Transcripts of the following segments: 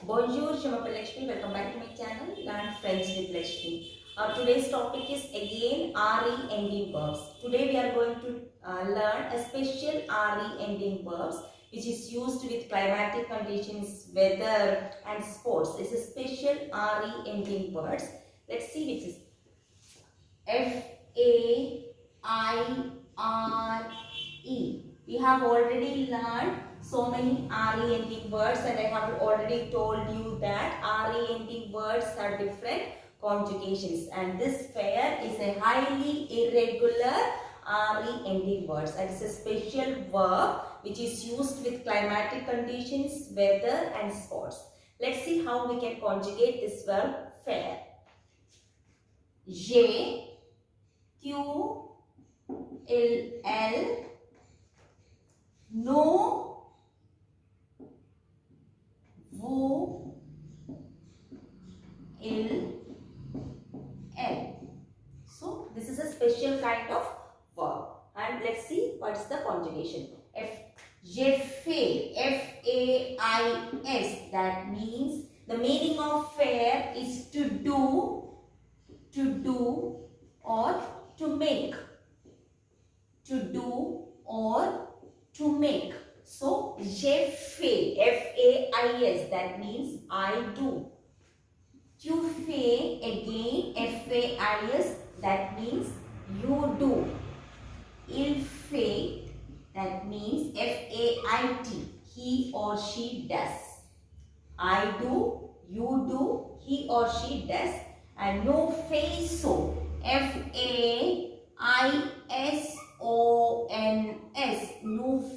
Bonjour, je m'appelle Lakshmi. Welcome back to my channel, Learn French with Lakshmi. Today's topic is again RE ending verbs. Today we are going to learn a special RE ending verbs which is used with climatic conditions, weather and sports. It's a special RE ending words. Let's see which is FAIRE. We have already learned so many RE ending words, and I have already told you that RE ending words have different conjugations, and this fair is a highly irregular RE ending words, and it's a special verb which is used with climatic conditions, weather and sports. Let's see how we can conjugate this verb fair. JQLL, no, वो L. So this is a special kind of verb, and let's see what's the conjugation. FAIS, that means the meaning of fair is to do or to make, So je fais, FAIS, that means I do. Tu fais, again FAIS, that means you do. Il fait, that means FAIT, he or she does. I do, you do, he or she does. And no faisons,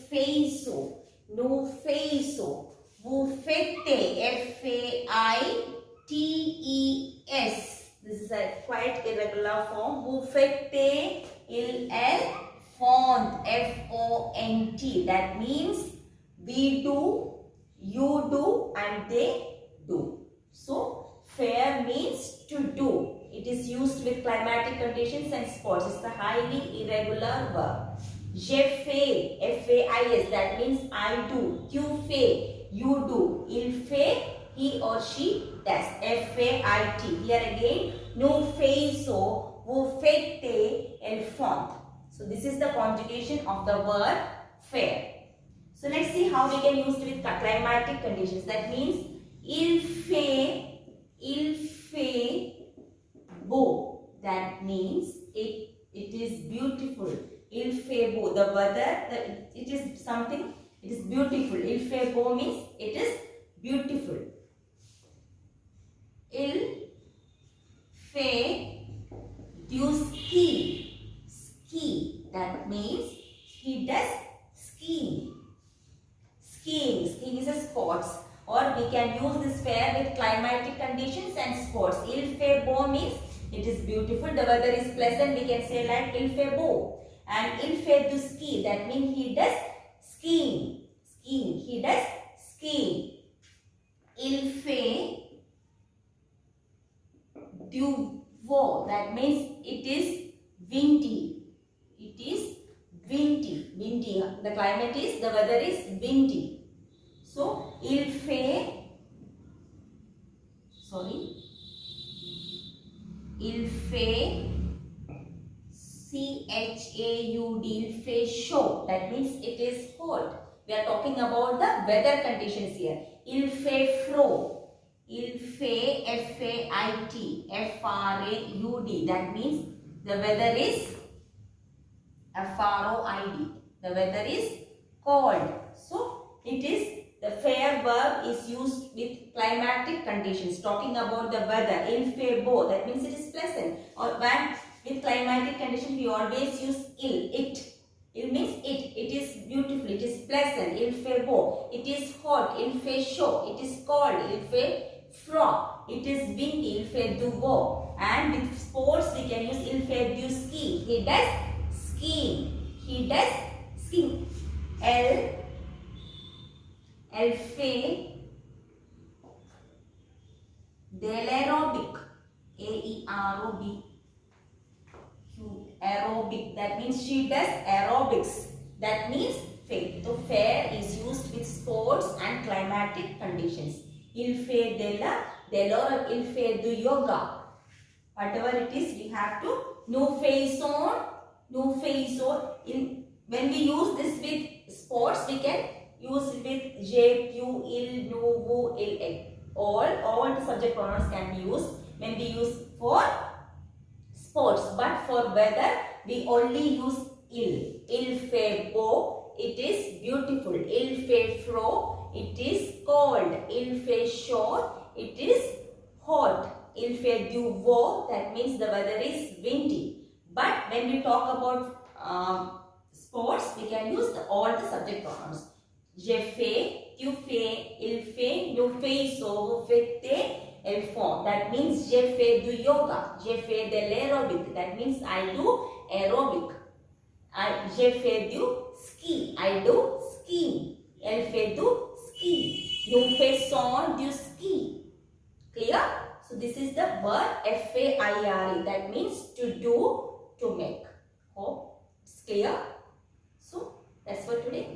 FAISONS, no faisons. Vous faites, FAITES. This is a quite irregular form. Vous faites, ils font, FONT. That means we do, you do, and they do. So fair means to do. It is used with climatic conditions and sports. It's the highly irregular verb. Je fais, FAIS, that means I do. Tu fais, you do. Il fait, he or she does. FAIT. Here again, nous faisons, vous faites, elles font. So this is the conjugation of the word fair. So let's see how we can use it with climatic conditions. That means il fait beau. That means it is beautiful. Il fait beau. The weather, it is something, it is beautiful. Il fait beau means it is beautiful. Il fait du ski. Ski. That means he does skiing. Skiing is a sports. Or we can use this fair with climatic conditions and sports. Il fait beau means it is beautiful. The weather is pleasant. We can say like il fait beau. And il fait du ski. That means he does skiing. He does skiing. Il fait du vent. That means it is windy. Windy. The climate is, the weather is windy. So, il fait chaud. Il fait chaud. That means it is hot. We are talking about the weather conditions here. Il fait froid. Il fait FAIT. That means the weather is FROID. The weather is cold. So, it is the fair verb is used with climatic conditions, talking about the weather. Il fait beau, that means it is pleasant. Or when with climatic conditions, we always use it. It means it is beautiful, it is pleasant. Il fait beau, it is hot. Il fait chaud, it is cold. Il fait froid, it is windy. Il fait du beau. And with sports, we can use il fait du ski. He does skiing. Elle fait de l'aérobic. Aerobic. That means she does aerobics. That means fair. So fair is used with sports and climatic conditions. Il fait de l'or, il fait du yoga. Whatever it is, we have to nous faisons. When we use this with sports, we can use it with je, you, il, nous, vous, il, elle. All the subject pronouns can be used when we use for sports. But for weather, we only use il. Il fait beau, it is beautiful. Il fait froid, it is cold. Il fait chaud, it is hot. Il fait du vent, that means the weather is windy. But when we talk about sports, we can use all the subject pronouns. Je fais, tu fais, il fait, nous faisons, vous faites, elles font. That means je fais du yoga. Je fais de l'aérobic. That means I do aerobic. Je fais du ski. I do skiing. Elle fait du ski. Nous faisons du ski. Clear? So this is the word F-A-I-R-E. That means to do, to make. Hope it's clear. So that's for today.